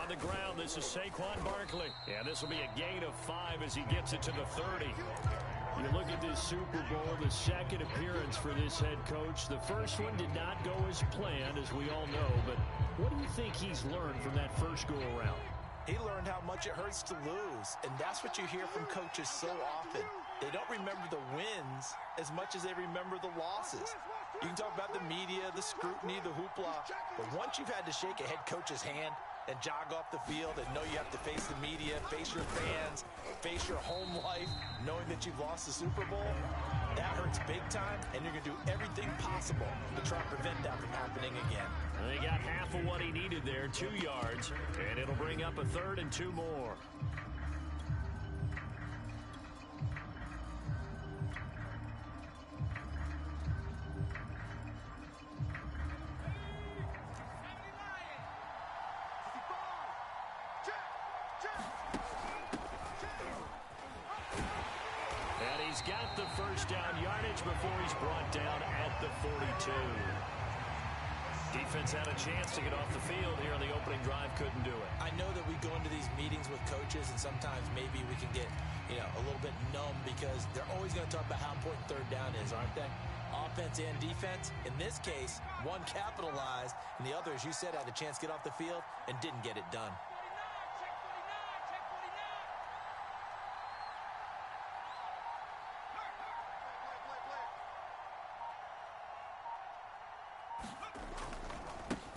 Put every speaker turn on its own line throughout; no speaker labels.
On the ground, this is Saquon Barkley. And this will be a gain of 5 as he gets it to the 30. You look at this Super Bowl, the second appearance for this head coach. The first one did not go as planned, as we all know. But what do you think he's learned from that first go-around?
He learned how much it hurts to lose. And that's what you hear from coaches so often. They don't remember the wins as much as they remember the losses. You can talk about the media, the scrutiny, the hoopla. But once you've had to shake a head coach's hand and jog off the field and know you have to face the media, face your fans, face your home life, knowing that you've lost the Super Bowl, that hurts big time, and you're going to do everything possible to try and prevent that from happening again.
And they got half of what he needed there, 2 yards, and it'll bring up a 3rd and 2 more. He's got the first down yardage before he's brought down at the 42. Defense had a chance to get off the field here on the opening drive, couldn't do it.
I know that we go into these meetings with coaches, and sometimes maybe we can get, a little bit numb because they're always going to talk about how important 3rd down is, aren't they? Offense and defense. In this case, one capitalized, and the other, as you said, had a chance to get off the field and didn't get it done.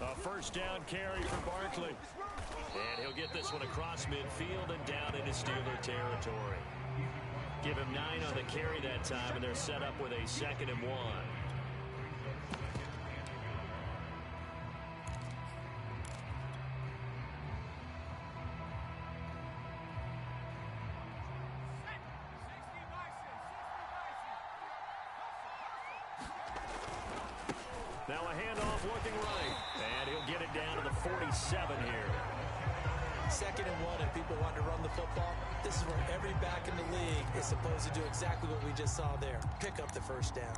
A first down carry for Barkley. And he'll get this one across midfield and down into Steeler territory. Give him 9 on the carry that time, and they're set up with a 2nd and 1. Now a handoff looking right. And he'll get it down to the 47 here.
2nd and 1, and people want to run the football. This is where every back in the league is supposed to do exactly what we just saw there. Pick up the first down.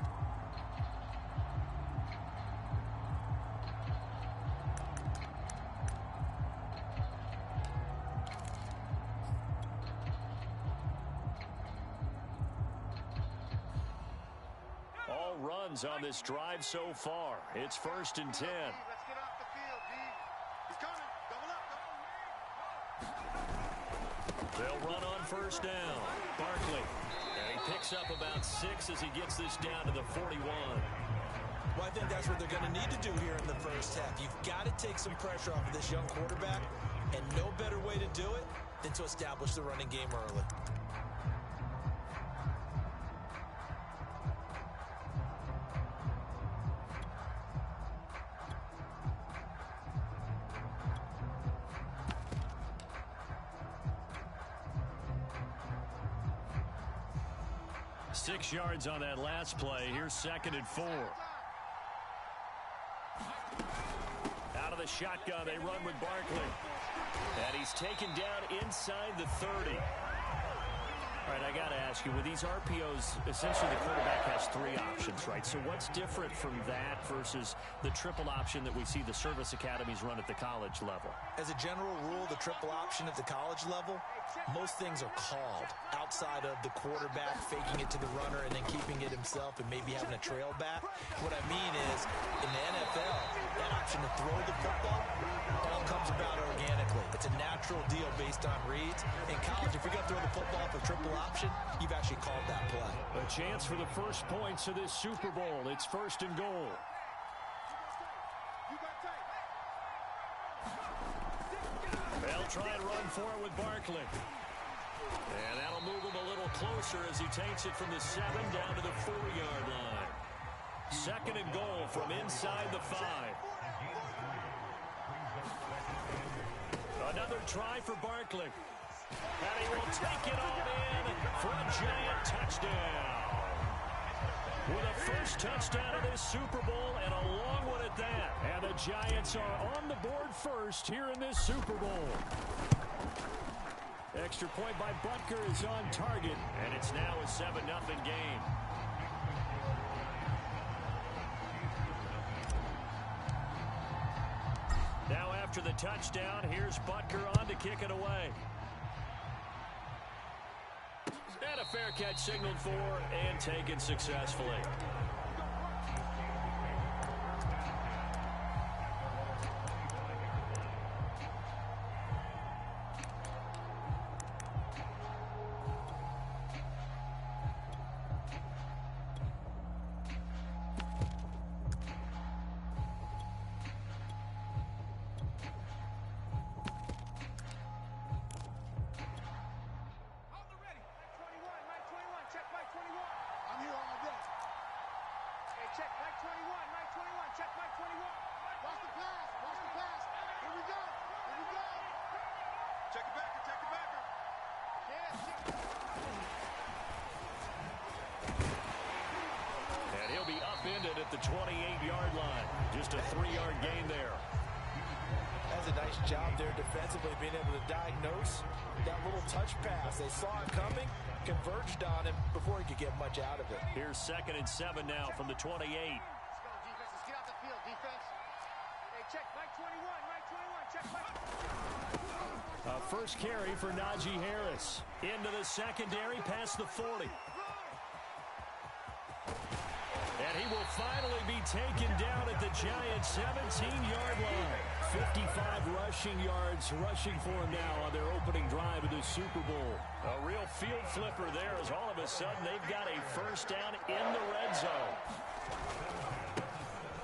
All runs on this drive so far. It's 1st and 10.
Let's get off the field, D. He's coming. Double up.
They'll run on first down. Barkley. And he picks up about 6 as he gets this down to the 41.
Well, I think that's what they're going to need to do here in the first half. You've got to take some pressure off of this young quarterback, and no better way to do it than to establish the running game early.
Six yards on that last play. Here's 2nd and 4. Out of the shotgun, they run with Barkley. And he's taken down inside the 30. All right, I got to ask you, with these RPOs, essentially the quarterback has 3 options, right? So what's different from that versus the triple option that we see the service academies run at the college level?
As a general rule, the triple option at the college level, most things are called outside of the quarterback faking it to the runner and then keeping it himself and maybe having a trail back. What I mean is, in the NFL, that option to throw the football all comes about organically. It's a natural deal based on reads. In college, if you're going to throw the football for triple option, you've actually called that play.
A chance for the first points of this Super Bowl. It's 1st and goal. They'll try and run for it with Barkley. And that'll move him a little closer as he takes it from the 7 down to the 4-yard line. 2nd and goal from inside the 5. Another try for Barkley. And he will take it all in for a giant touchdown. With a first touchdown of this Super Bowl and a long one at that. And the Giants are on the board first here in this Super Bowl. Extra point by Butker is on target, and it's now a 7-0 game. after the touchdown. Here's Butker on to kick it away. And a fair catch signaled for and taken successfully. At the 28-yard line. Just a 3-yard gain there.
That's a nice job there defensively, being able to diagnose that little touch pass. They saw it coming, converged on him before he could get much out of it.
Here's 2nd and 7 now from the 28.
Let's go, defense. Let's get out the field, defense. Hey, check Mike 21, Mike 21, check Mike.
First carry for Najee Harris. Into the secondary, past the 40. And he will finally be taken down at the Giants' 17-yard line. 55 rushing yards rushing for him now on their opening drive of the Super Bowl. A real field flipper there as all of a sudden they've got a first down in the red zone.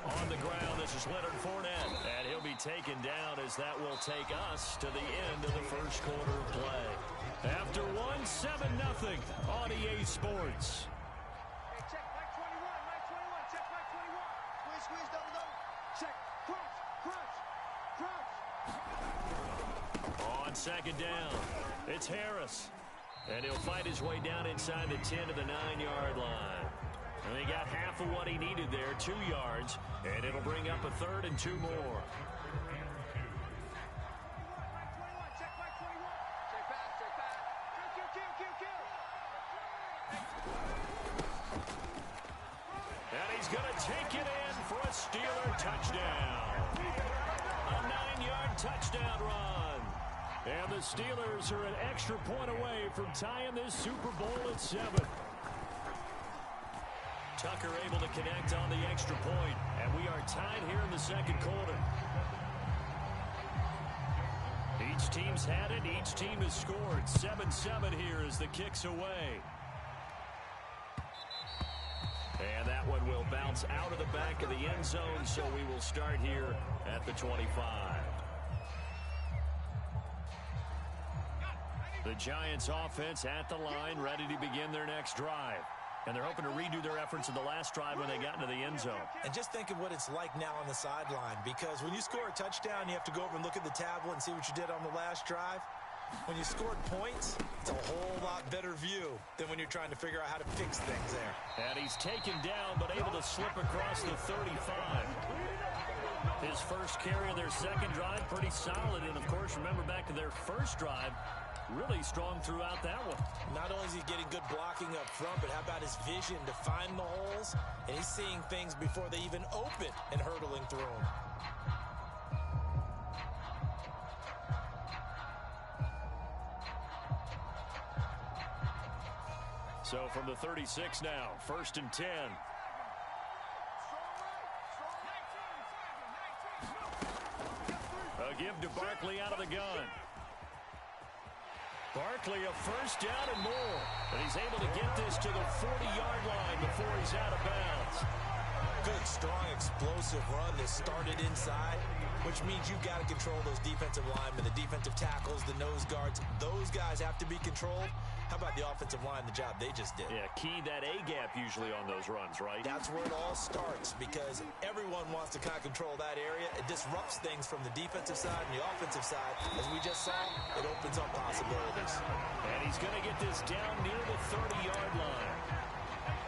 On the ground, this is Leonard Fournette. And he'll be taken down as that will take us to the end of the first quarter of play. After one, 7-0 on EA Sports.
Squeeze, double. Check, crunch.
On 2nd down, it's Harris. And he'll fight his way down inside the 10 to the 9-yard line. And he got half of what he needed there, 2 yards. And it'll bring up a 3rd and 2 more.
Check Mike 21. Check pass.
And he's going to take it in for a Steeler touchdown. A 9-yard touchdown run. And the Steelers are an extra point away from tying this Super Bowl at 7. Tucker able to connect on the extra point. And we are tied here in the second quarter. Each team's had it. Each team has scored. 7-7 here as the kick's away. And that one will bounce out of the back of the end zone, so we will start here at the 25. The Giants offense at the line, ready to begin their next drive. And they're hoping to redo their efforts in the last drive when they got into the end zone.
And just think of what it's like now on the sideline, because when you score a touchdown, you have to go over and look at the tablet and see what you did on the last drive. When you scored points, it's a whole lot better view than when you're trying to figure out how to fix things there.
And he's taken down, but able to slip across the 35. His first carry of their second drive, pretty solid. And, of course, remember back to their first drive, really strong throughout that one.
Not only is he getting good blocking up front, but how about his vision to find the holes? And he's seeing things before they even open and hurtling through them.
So from the 36 now, 1st and 10. A give to Barkley out of the gun. Barkley a first down and more. But he's able to get this to the 40-yard line before he's out of bounds.
Good, strong, explosive run that started inside, which means you've got to control those defensive linemen, the defensive tackles, the nose guards. Those guys have to be controlled. How about the offensive line, the job they just did?
Yeah, key that A-gap usually on those runs, right?
That's where it all starts, because everyone wants to kind of control that area. It disrupts things from the defensive side and the offensive side. As we just saw, it opens up possibilities.
And he's going to get this down near the 30-yard line.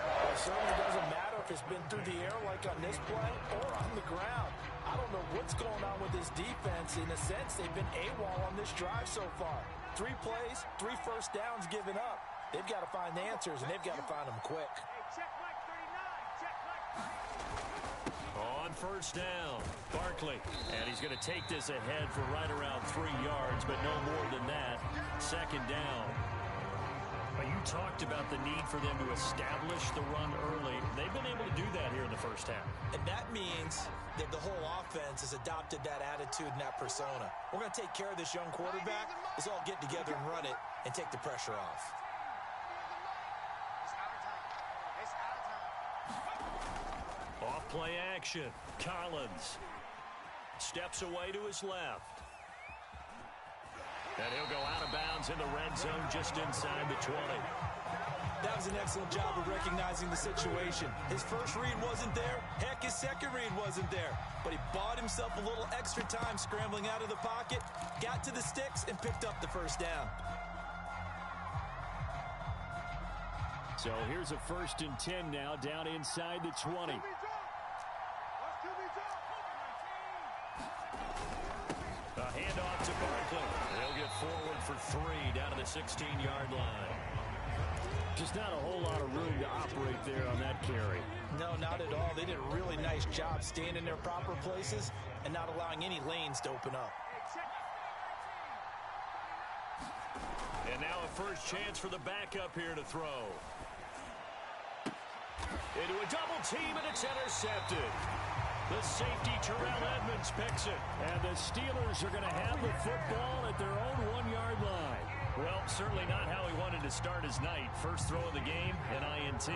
It certainly doesn't matter if it's been through the air like on this play or on the ground. I don't know what's going on with this defense. In a sense, they've been AWOL on this drive so far. 3 plays, 3 first downs given up. They've got to find the answers, and they've got to find them quick.
On first down. Barkley, and he's going to take this ahead for right around 3 yards, but no more than that. Second down. You talked about the need for them to establish the run early. They've been able to do that here in the first half.
And that means that the whole offense has adopted that attitude and that persona. We're going to take care of this young quarterback. Let's all get together and run it and take the pressure off.
Off play action. Collins steps away to his left. And he'll go out of bounds in the red zone just inside the 20.
That was an excellent job of recognizing the situation. His first read wasn't there. Heck, his second read wasn't there. But he bought himself a little extra time scrambling out of the pocket, got to the sticks, and picked up the first down.
So here's a 1st and 10 now down inside the 20. A handoff to Barkley. They'll get forward for 3 down to the 16-yard line. Just not a whole lot of room to operate there on that carry.
No, not at all. They did a really nice job staying in their proper places and not allowing any lanes to open up.
And now a first chance for the backup here to throw. Into a double team, and it's intercepted. The safety, Terrell Edmonds, picks it. And the Steelers are going to have the football at their own 1-yard line. Well, certainly not how he wanted to start his night. First throw of the game, an INT.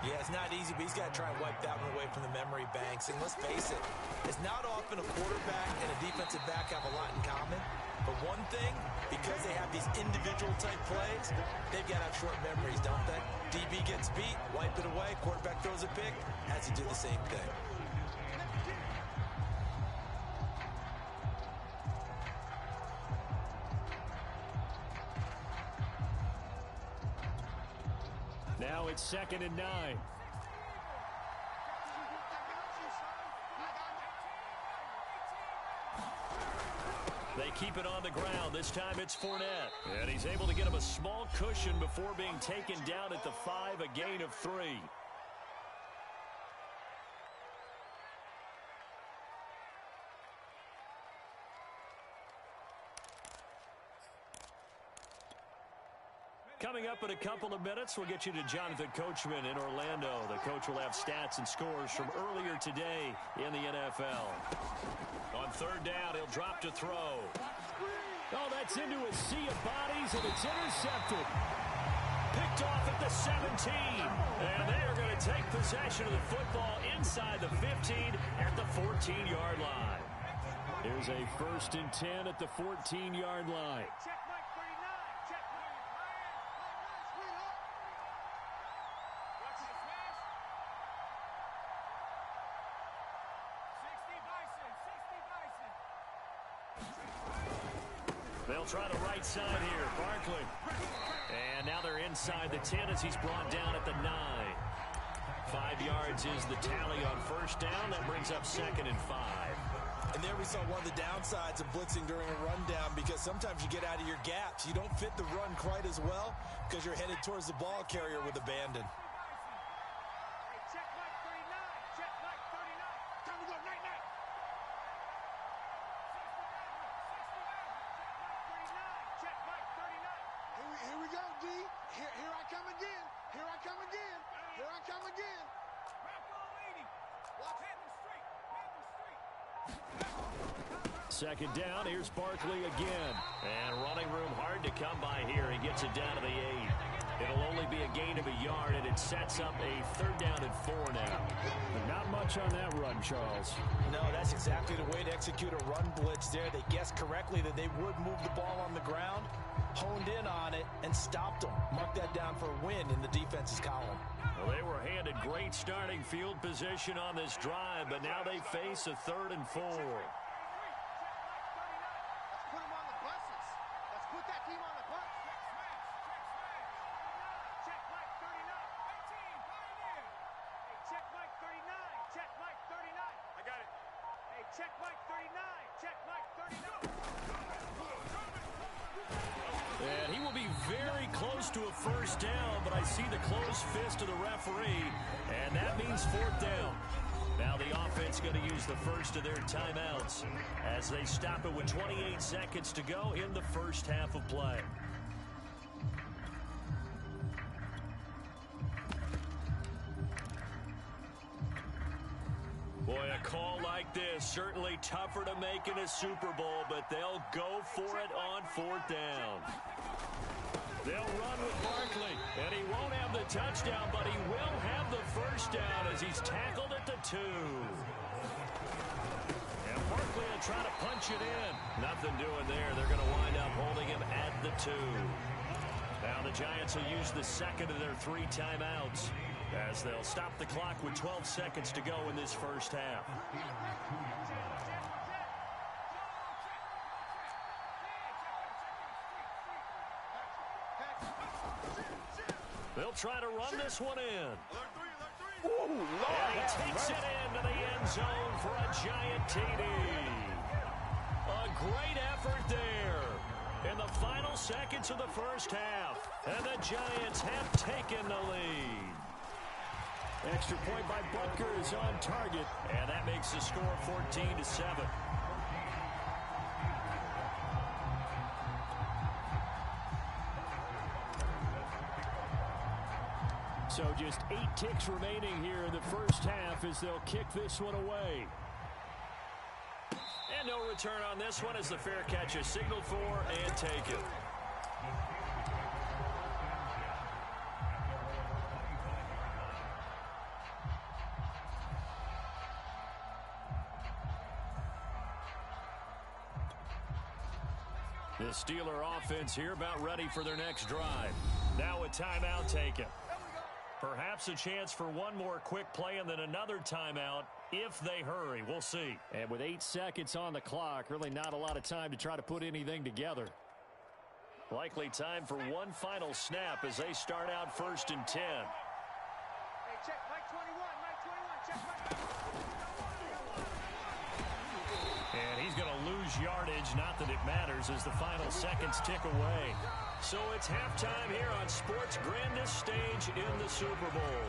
Yeah, it's not easy, but he's got to try and wipe that one away from the memory banks. And let's face it, it's not often a quarterback and a defensive back have a lot in common. But one thing, because they have these individual-type plays, they've got to have short memories, don't they? DB gets beat, wipe it away, quarterback throws a pick, has to do the same thing.
Now it's 2nd and 9. They keep it on the ground. This time it's Fournette. And he's able to get him a small cushion before being taken down at the 5, a gain of 3. Coming up in a couple of minutes, we'll get you to Jonathan Coachman in Orlando. The coach will have stats and scores from earlier today in the NFL. On 3rd down, he'll drop to throw. Oh, that's into a sea of bodies, and it's intercepted. Picked off at the 17. And they are going to take possession of the football inside the 15 at the 14-yard line. Here's a 1st and 10 at the 14-yard line. They'll try the right side here. Barkley. And now they're inside the 10 as he's brought down at the 9. 5 yards is the tally on 1st down. That brings up 2nd and 5.
And there we saw one of the downsides of blitzing during a rundown, because sometimes you get out of your gaps. You don't fit the run quite as well because you're headed towards the ball carrier with abandon.
Here we go, D. Here I come again. Here I come again. Here I come again.
Second down, here's Barkley again. And running room hard to come by here. He gets it down to the 8. It'll only be a gain of a yard, and it sets up a 3rd down and 4 now.
Not much on that run, Charles.
No, that's exactly the way to execute a run blitz there. They guessed correctly that they would move the ball on the ground, honed in on it, and stopped them. Mark that down for a win in the defense's column.
Well, they were handed great starting field position on this drive, but now they face a 3rd and 4.
Check Mike 39. Check Mike 39.
And he will be very close to a 1st down, but I see the closed fist of the referee, and that means 4th down. Now the offense going to use the first of their timeouts as they stop it with 28 seconds to go in the first half of play. Boy, a call like this, certainly tougher to make in a Super Bowl, but they'll go for it on fourth down. They'll run with Barkley, and he won't have the touchdown, but he will have the first down as he's tackled at the 2. And Barkley will try to punch it in. Nothing doing there. They're going to wind up holding him at the 2. Now the Giants will use the second of their 3 timeouts as they'll stop the clock with 12 seconds to go in this first half. They'll try to run this one in.
Ooh,
and he takes it into the end zone for a giant TD. A great effort there in the final seconds of the first half. And the Giants have taken the lead. Extra point by Butker is on target. And that makes the score 14-7. So just 8 ticks remaining here in the first half as they'll kick this one away. And no return on this one as the fair catch is signaled for and taken. The Steeler offense here about ready for their next drive. Now a timeout taken. Perhaps a chance for one more quick play and then another timeout if they hurry. We'll see. And with 8 seconds on the clock, really not a lot of time to try to put anything together. Likely time for one final snap as they start out 1st and 10.
Hey, check Mike 21, Mike 21, check Mike.
And he's going to lose yardage, not that it matters, as the final seconds tick away. So it's halftime here on sports' grandest stage in the Super Bowl.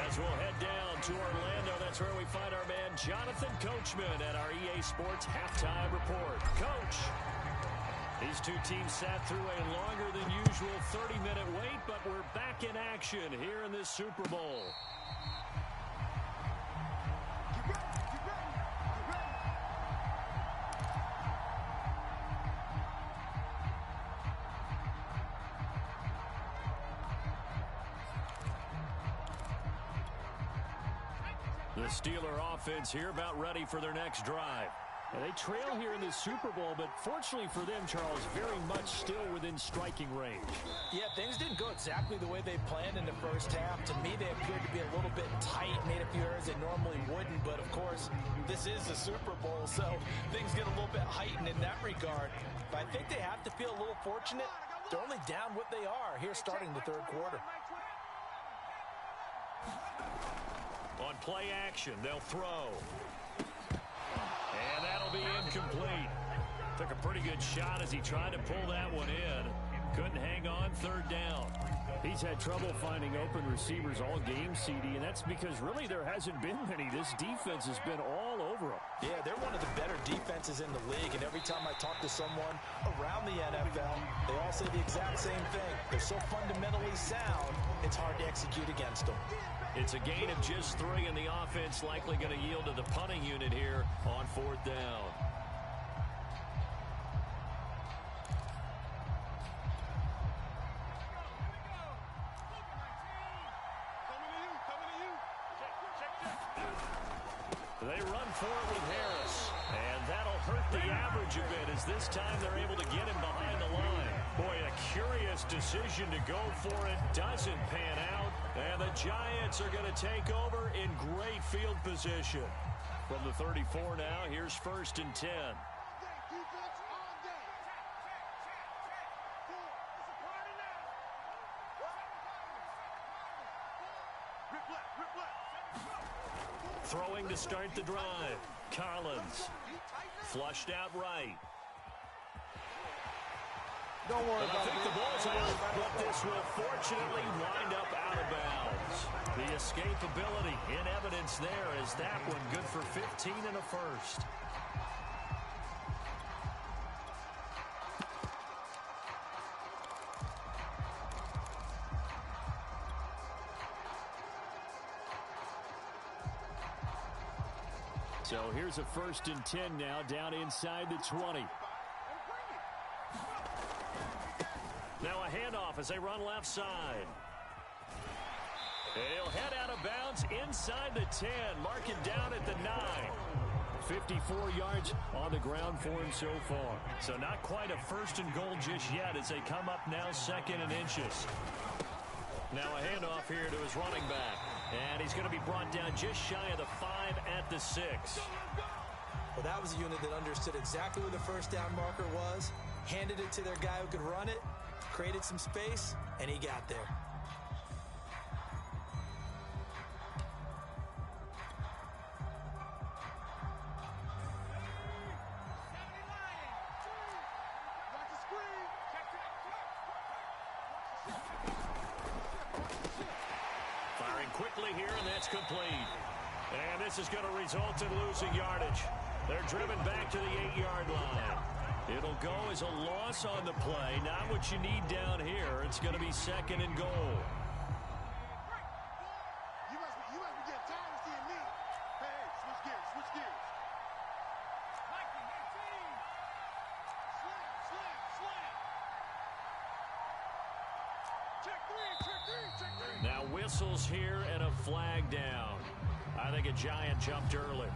As we'll head down to Orlando, that's where we find our man Jonathan Coachman at our EA Sports Halftime Report. Coach, these two teams sat through a longer than usual 30-minute wait, but we're back in action here in this Super Bowl. The Steeler offense here about ready for their next drive. And they trail here in the Super Bowl, but fortunately for them, Charles, very much still within striking range.
Yeah, things didn't go exactly the way they planned in the first half. To me, they appeared to be a little bit tight, made a few errors they normally wouldn't. But, of course, this is the Super Bowl, so things get a little bit heightened in that regard. But I think they have to feel a little fortunate. They're only down what they are here starting the third quarter.
On play action, they'll throw. And that'll be incomplete. Took a pretty good shot as he tried to pull that one in. Couldn't hang on, 3rd down.
He's had trouble finding open receivers all game, CD, and that's because really there hasn't been many. This defense has been all over them.
Yeah, they're one of the better defenses in the league, and every time I talk to someone around the NFL, they all say the exact same thing. They're so fundamentally sound, it's hard to execute against them.
It's a gain of just 3, and the offense likely going to yield to the punting unit here on 4th down. They run for it with Harris, and that'll hurt the average a bit as this time they're able to get him behind the line. Boy, a curious decision to go for it. Doesn't pan out, and the Giants are going to take over in great field position. From the 34 now, here's 1st and 10. Throwing to start the drive. Collins. Flushed out right.
Don't worry about it.
I think the ball's out, but this will fortunately wind up out of bounds. The escapability in evidence there as that one good for 15 and a first.
So here's a 1st and 10 now down inside the 20.
Now a handoff as they run left side. And he'll head out of bounds inside the 10. Mark it down at the 9.
54 yards on the ground for him so far.
So not quite a 1st and goal just yet as they come up now 2nd and inches. Now a handoff here to his running back. And he's going to be brought down just shy of the 5 at the 6.
Well, that was a unit that understood exactly where the first down marker was, handed it to their guy who could run it, created some space, and he got there.
Firing quickly here, and that's complete. And this is going to result in losing yardage. They're driven back to the 8-yard line. It'll go as a loss on the play. Not what you need down here. It's going to be 2nd and goal.
You must be getting tired of seeing me. Hey, switch gears, switch gears. Check three.
Now whistles here and a flag down. I think a Giant jumped early.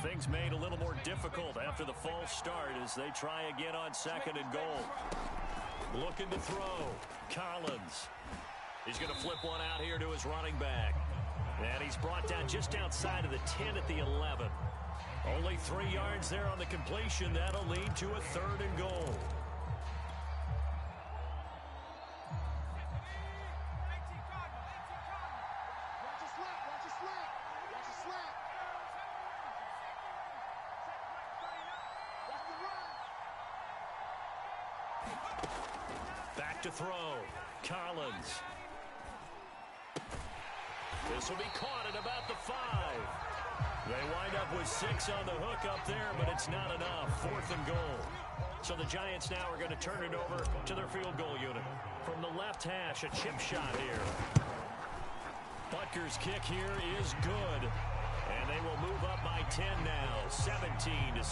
Things made a little more difficult after the false start as they try again on 2nd and goal. Looking to throw. Collins. He's going to flip one out here to his running back. And he's brought down just outside of the 10 at the 11. Only 3 yards there on the completion. That'll lead to a 3rd and goal. Back to throw. Collins. This will be caught at about the 5. They wind up with 6 on the hook up there, but it's not enough. 4th and goal. So the Giants now are going to turn it over to their field goal unit. From the left hash, a chip shot here. Butker's kick here is good. And they will move up by 10 now, 17-7.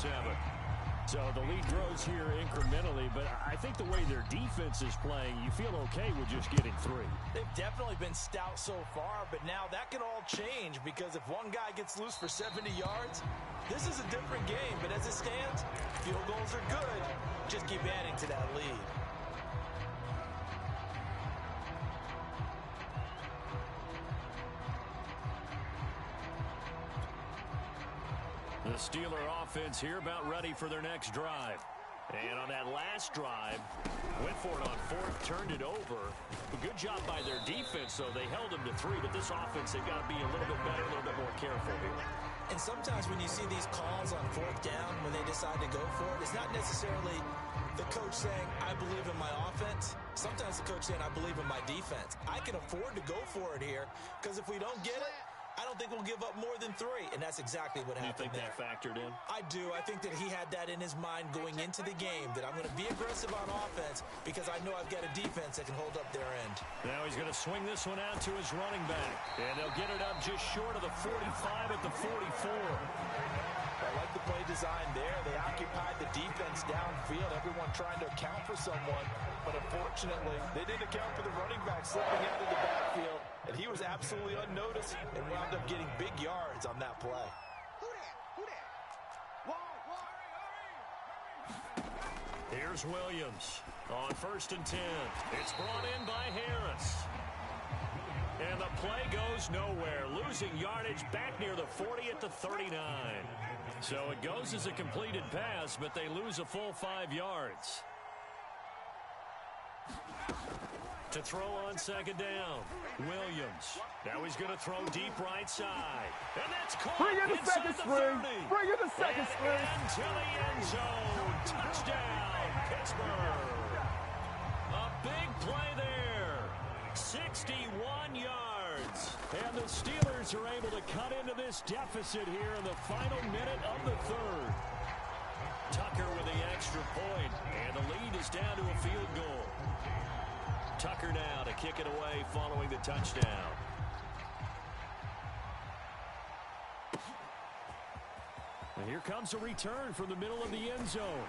So the lead grows here incrementally, but I think the way their defense is playing, you feel okay with just getting 3.
They've definitely been stout so far, but now that can all change because if one guy gets loose for 70 yards, this is a different game. But as it stands, field goals are good. Just keep adding to that lead.
The Steeler offense here about ready for their next drive. And on that last drive, went for it on 4th, turned it over. A good job by their defense, though. They held them to 3, but this offense, they've got to be a little bit better, a little bit more careful here.
And sometimes when you see these calls on 4th down, when they decide to go for it, it's not necessarily the coach saying, I believe in my offense. Sometimes the coach saying, I believe in my defense. I can afford to go for it here because if we don't get it, I don't think we'll give up more than 3, and that's exactly what happened.
You think that factored in?
I do. I think that he had that in his mind going into the game, that I'm going to be aggressive on offense because I know I've got a defense that can hold up their end.
Now he's going to swing this one out to his running back, and they'll get it up just short of the 45 at the 44.
I like the play design there. They occupied the defense downfield, everyone trying to account for someone, but unfortunately, they didn't account for the running back slipping out of the backfield, and he was absolutely unnoticed and wound up getting big yards on that play.
Who that?
Here's Williams on 1st and 10. It's brought in by Harris. And the play goes nowhere. Losing yardage back near the 40 at the 39. So it goes as a completed pass, but they lose a full 5 yards. To throw on second down, Williams. Now he's going to throw deep right side. And that's caught
Bring in the second string.
30.
Bring in the second string.
Into the end zone. Touchdown, Pittsburgh. A big play there. 61 yards. And the Steelers are able to cut into this deficit here in the final minute of the third. Tucker with the extra point, and the lead is down to a field goal. Tucker now to kick it away following the touchdown. And here comes a return from the middle of the end zone.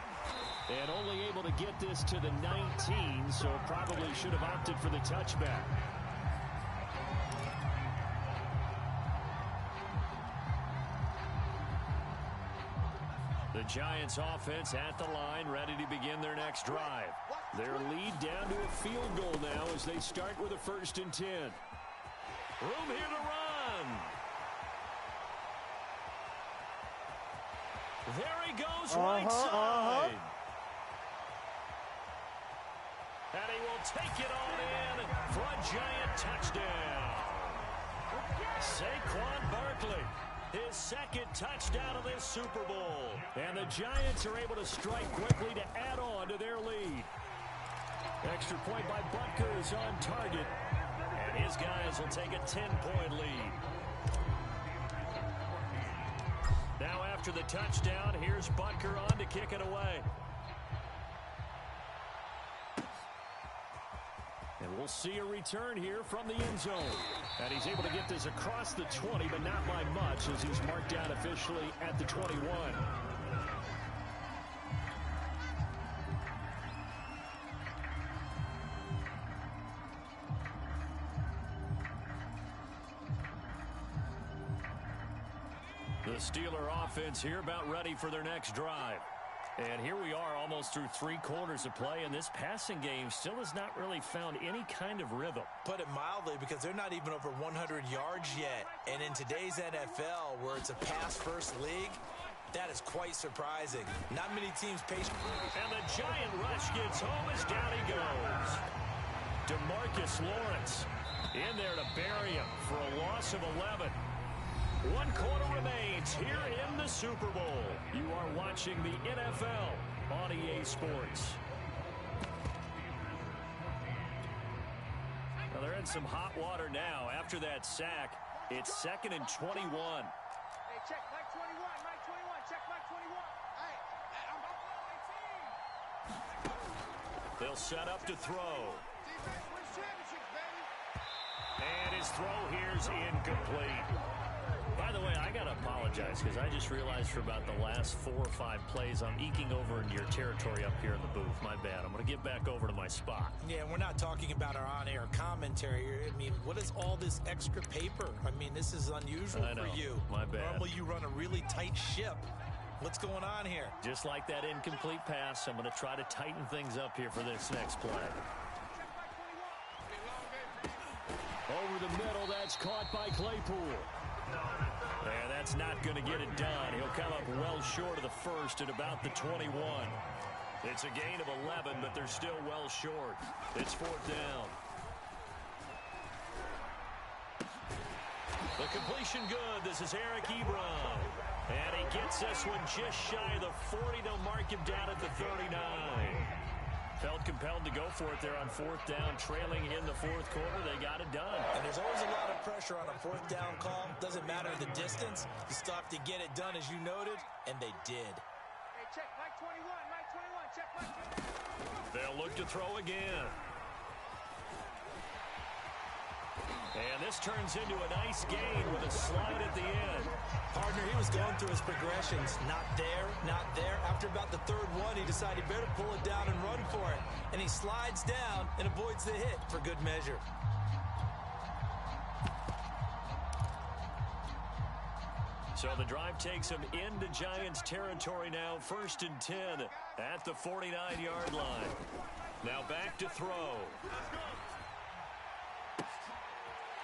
And only able to get this to the 19, so probably should have opted for the touchback. The Giants offense at the line, ready to begin their next drive. Their lead down to a field goal now as they start with a 1st and 10. Room here to run. There he goes, right side. And he will take it on in for a Giant touchdown. Saquon Barkley. His 2nd touchdown of this Super Bowl. And the Giants are able to strike quickly to add on to their lead. Extra point by Butker is on target. And his guys will take a 10-point lead. Now after the touchdown, here's Butker on to kick it away. And we'll see a return here from the end zone. And he's able to get this across the 20, but not by much as he's marked down officially at the 21. The Steeler offense here about ready for their next drive. And here we are almost through 3 quarters of play, and this passing game still has not really found any kind of rhythm.
Put it mildly, because they're not even over 100 yards yet. And in today's NFL, where it's a pass-first league, that is quite surprising. Not many teams patient.
And the Giant rush gets home as down he goes. DeMarcus Lawrence in there to bury him for a loss of 11. 1 quarter remains here in the Super Bowl. You are watching the NFL on EA Sports. Well, they're in some hot water now after that sack. It's 2nd and 21.
Hey, check Mike 21, Mike 21, check Mike 21. Hey, I'm up on my team.
They'll set up to throw.
Defense wins championships, baby.
And his throw here's incomplete. By the way, I got to apologize because I just realized for about the last 4 or 5 plays I'm eking over into your territory up here in the booth. My bad. I'm going to get back over to my spot.
Yeah, we're not talking about our on-air commentary. I mean, what is all this extra paper? I mean, this is unusual for you.
My bad.
Normally you run a really tight ship. What's going on here?
Just like that incomplete pass, I'm going to try to tighten things up here for this next play. Over the middle, that's caught by Claypool. And that's not going to get it done. He'll come up well short of the 1st at about the 21. It's a gain of 11, but they're still well short. It's 4th down. The completion good. This is Eric Ebron. And he gets this one just shy of the 40. They'll mark him down at the 39. Felt compelled to go for it there on 4th down, trailing in the 4th quarter. They got it done.
And there's always a lot of pressure on a 4th down call. Doesn't matter the distance. You still have to get it done, as you noted, and they did.
Hey, check Mike 21, Mike 21, check Mike 21.
They'll look to throw again. And this turns into a nice gain with a slide at the end.
Partner, he was going through his progressions. Not there, not there. After about the 3rd one, he decided he better pull it down and run for it. And he slides down and avoids the hit for good measure.
So the drive takes him into Giants territory now. 1st and 10 at the 49-yard line. Now back to throw.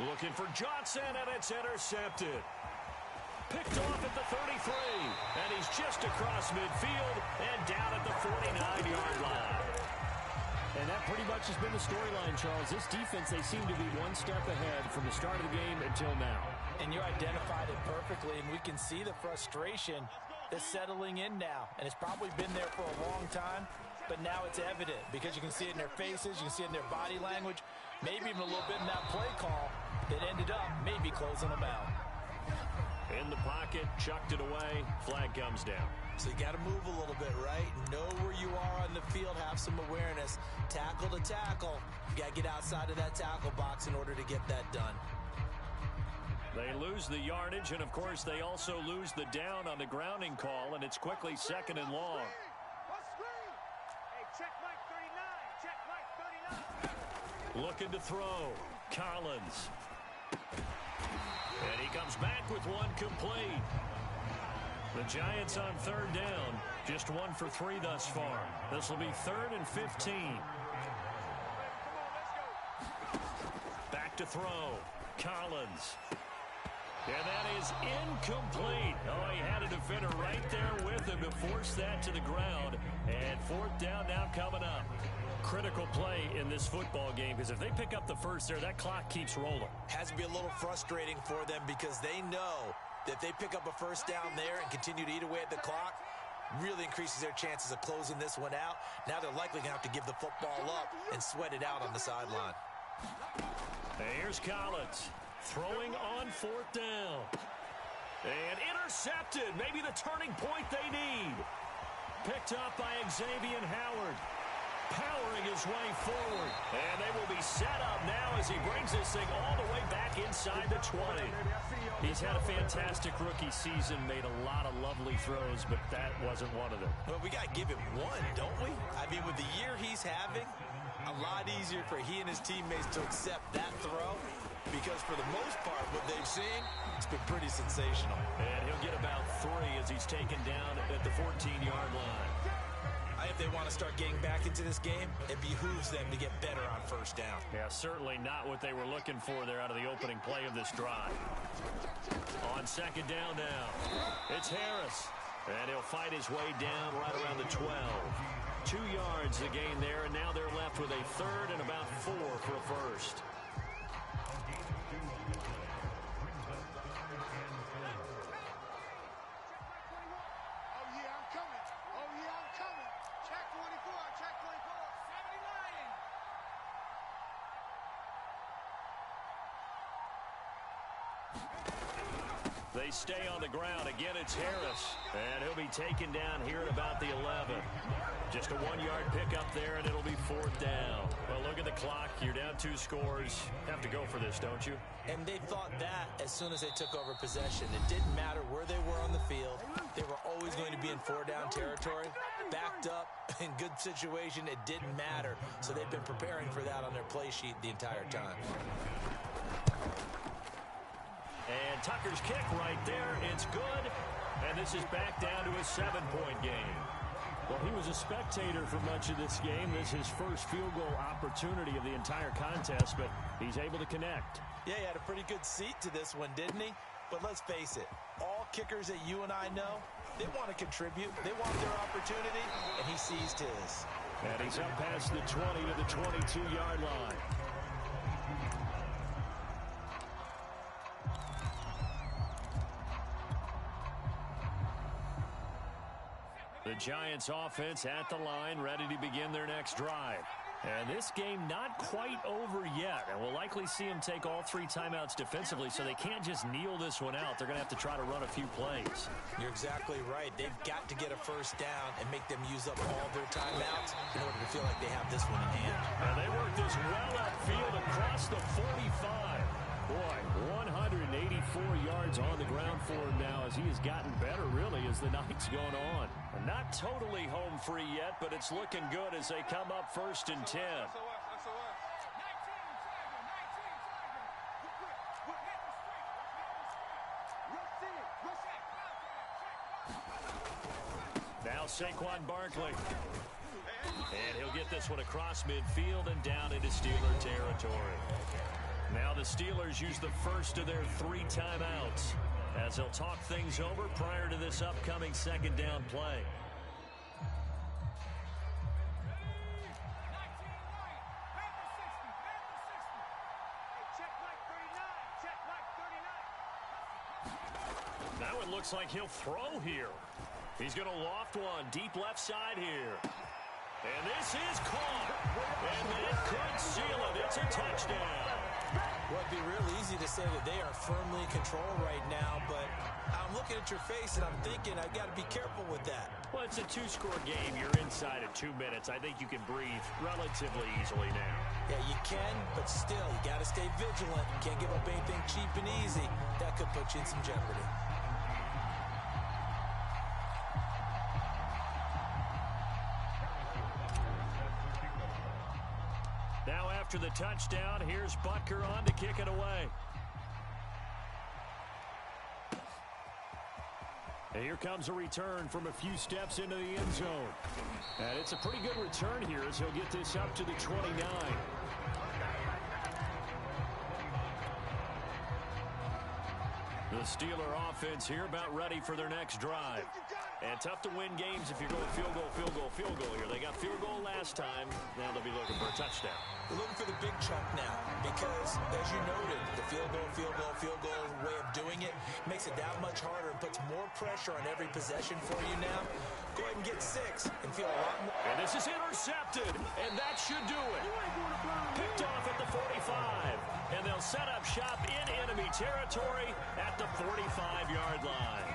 Looking for Johnson, and it's intercepted. Picked off at the 33, and he's just across midfield and down at the 49-yard line.
And that pretty much has been the storyline, Charles. This defense, they seem to be one step ahead from the start of the game until now.
And you identified it perfectly, and we can see the frustration that's settling in now. And it's probably been there for a long time, but now it's evident because you can see it in their faces, you can see it in their body language, maybe even a little bit in that play call that ended up maybe closing them out.
In the pocket, chucked it away, flag comes down.
So you got to move a little bit, right? Know where you are on the field, have some awareness. Tackle to tackle. You got to get outside of that tackle box in order to get that done.
They lose the yardage, and of course they also lose the down on the grounding call, and it's quickly 2nd and long.
Hey, check Mike 39. Check Mike 39.
Looking to throw. Collins. And he comes back with one complete. The Giants on 3rd down. Just 1 for 3 thus far. This will be 3rd and 15. Back to throw. Collins. And that is incomplete. Oh, he had a defender right there with him to force that to the ground. And 4th down now coming up. Critical play in this football game because if they pick up the first there, that clock keeps rolling.
Has to be a little frustrating for them because they know that if they pick up a first down there and continue to eat away at the clock, really increases their chances of closing this one out. Now they're likely going to have to give the football up and sweat it out on the sideline.
Here's Collins throwing on 4th down. And intercepted. Maybe the turning point they need. Picked up by Xavier Howard. Powering his way forward. And they will be set up now as he brings this thing all the way back inside the 20. He's had a fantastic rookie season, made a lot of lovely throws, but that wasn't one of them.
Well, we got to give him one, don't we? I mean, with the year he's having, a lot easier for he and his teammates to accept that throw because for the most part, what they've seen, it's been pretty sensational.
And he'll get about 3 as he's taken down at the 14-yard line.
If they want to start getting back into this game, it behooves them to get better on 1st down.
Yeah, certainly not what they were looking for there out of the opening play of this drive. On 2nd down now, it's Harris. And he'll fight his way down right around the 12. 2 yards the gain there, and now they're left with a 3rd and about 4 for a first. They stay on the ground. Again, it's Harris. And he'll be taken down here at about the 11. Just a 1-yard pickup there, and it'll be 4th down. Well, look at the clock. You're down 2 scores. Have to go for this, don't you?
And they thought that as soon as they took over possession. It didn't matter where they were on the field. They were always going to be in 4-down territory. Backed up, in good situation, it didn't matter. So they've been preparing for that on their play sheet the entire time.
And Tucker's kick right there. It's good. And this is back down to a 7-point game. Well, he was a spectator for much of this game. This is his first field goal opportunity of the entire contest, but he's able to connect.
Yeah, he had a pretty good seat to this one, didn't he? But let's face it, all kickers that you and I know, they want to contribute. They want their opportunity, and he seized his.
And he's up past the 20 to the 22-yard line. The Giants offense at the line, ready to begin their next drive. And this game not quite over yet. And we'll likely see them take all 3 timeouts defensively, so they can't just kneel this one out. They're going to have to try to run a few plays.
You're exactly right. They've got to get a first down and make them use up all their timeouts in order to feel like they have this one in hand.
And they work this well upfield across the 45. Boy, 184 yards on the ground for him now as he has gotten better, really, as the night's gone on. Not totally home free yet, but it's looking good as they come up 1st and 10. Now Saquon Barkley. And he'll get this one across midfield and down into Steeler territory. Now the Steelers use the first of their 3 timeouts as they'll talk things over prior to this upcoming 2nd down play. That one looks like he'll throw here. He's going to loft one deep left side here. And this is caught. And it could seal it. It's a touchdown.
Well, it'd be real easy to say that they are firmly in control right now, but I'm looking at your face and I'm thinking I got to be careful with that.
Well, it's a two-score game. You're inside of 2 minutes. I think you can breathe relatively easily now.
Yeah, you can, but still, you got to stay vigilant. You can't give up anything cheap and easy. That could put you in some jeopardy.
Now after the touchdown, here's Butker on to kick it away. And here comes a return from a few steps into the end zone. And it's a pretty good return here as he'll get this up to the 29. The Steeler offense here about ready for their next drive. And tough to win games if you're going field goal, field goal, field goal here. They got field goal last time. Now they'll be looking for a touchdown.
They're looking for the big chunk now because, as you noted, the field goal way of doing it makes it that much harder and puts more pressure on every possession for you now. Go ahead and get 6 and feel a lot more.
And this is intercepted, and that should do it. Picked off at the 45, and they'll set up shop in enemy territory at the 45-yard line.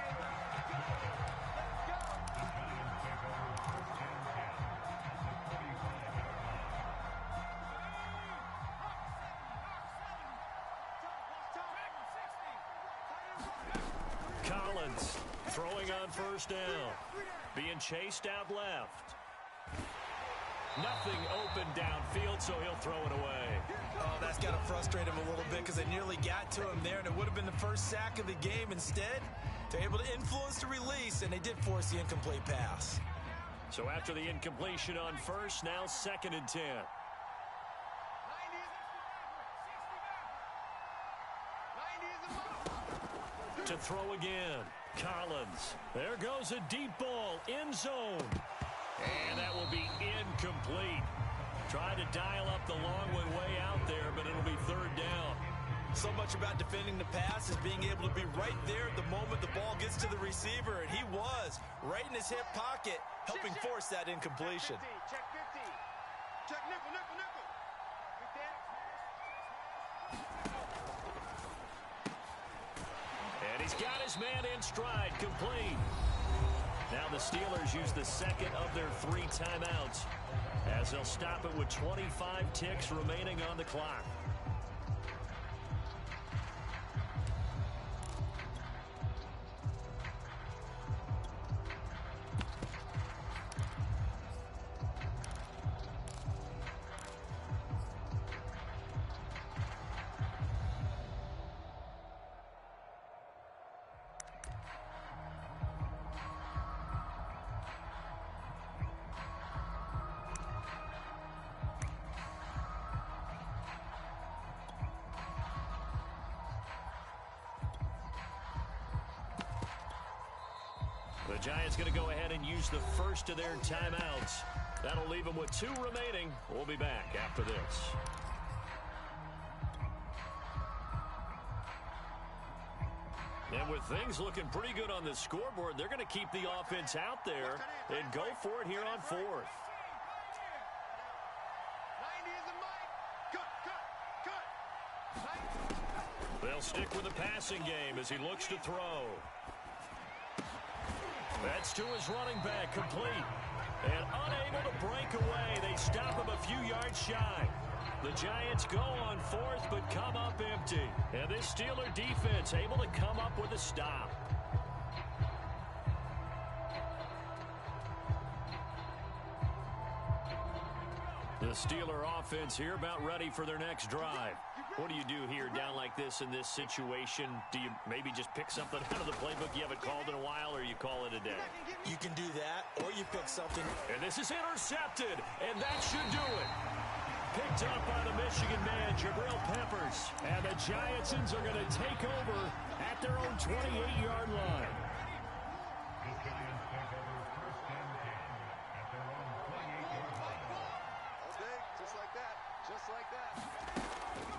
Collins throwing on first down. Being chased out left. Nothing open downfield, so he'll throw it away.
Oh, that's got to frustrate him a little bit because they nearly got to him there, and it would have been the first sack of the game. Instead, they're able to influence the release, and they did force the incomplete pass.
So after the incompletion on first, now 2nd and 10. To throw again. Collins. There goes a deep ball. End zone. And that will be incomplete. Tried to dial up the long way out there, but it'll be 3rd down.
So much about defending the pass is being able to be right there at the moment the ball gets to the receiver, and he was right in his hip pocket, helping force that incompletion.
Check 50. Check nickel, nickel, nickel. Right there.
And he's got his man in stride, complete. Now the Steelers use the 2nd of their 3 timeouts as they'll stop it with 25 ticks remaining on the clock. The Giants going to go ahead and use the first of their timeouts. That'll leave them with 2 remaining. We'll be back after this. And with things looking pretty good on the scoreboard, they're going to keep the offense out there and go for it here on 4th.
90 is the mic. Cut.
They'll stick with the passing game as he looks to throw. That's to his running back, complete. And unable to break away. They stop him a few yards shy. The Giants go on 4th, but come up empty. And this Steeler defense able to come up with a stop. The Steeler offense here about ready for their next drive. What do you do here down like this in this situation? Do you maybe just pick something out of the playbook you haven't called in a while, or you call it a day?
You can do that, or you pick something.
And this is intercepted, and that should do it. Picked up by the Michigan man, Jabril Peppers. And the Giantsons are going to take over at their own 28-yard line.
Okay, just like that. Just like that.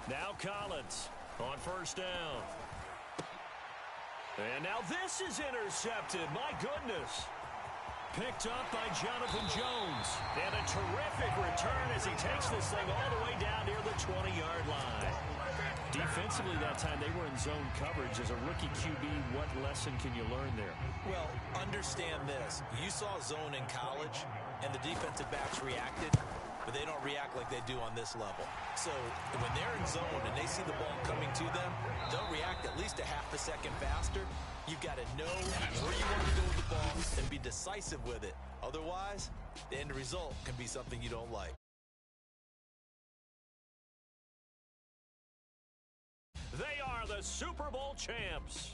Now Collins on first down. And now this is intercepted. My goodness. Picked up by Jonathan Jones. And a terrific return as he takes this thing all the way down near the 20-yard line. Defensively that time, they were in zone coverage. As a rookie QB, what lesson can you learn there?
Well, understand this. You saw zone in college, and the defensive backs reacted, but they don't react like they do on this level. So when they're in zone and they see the ball coming to them, they'll react at least a half a second faster. You've got to know where you want to go with the ball and be decisive with it. Otherwise, the end result can be something you don't like.
They are the Super Bowl champs.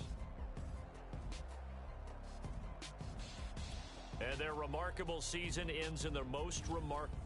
And their remarkable season ends in their most remarkable.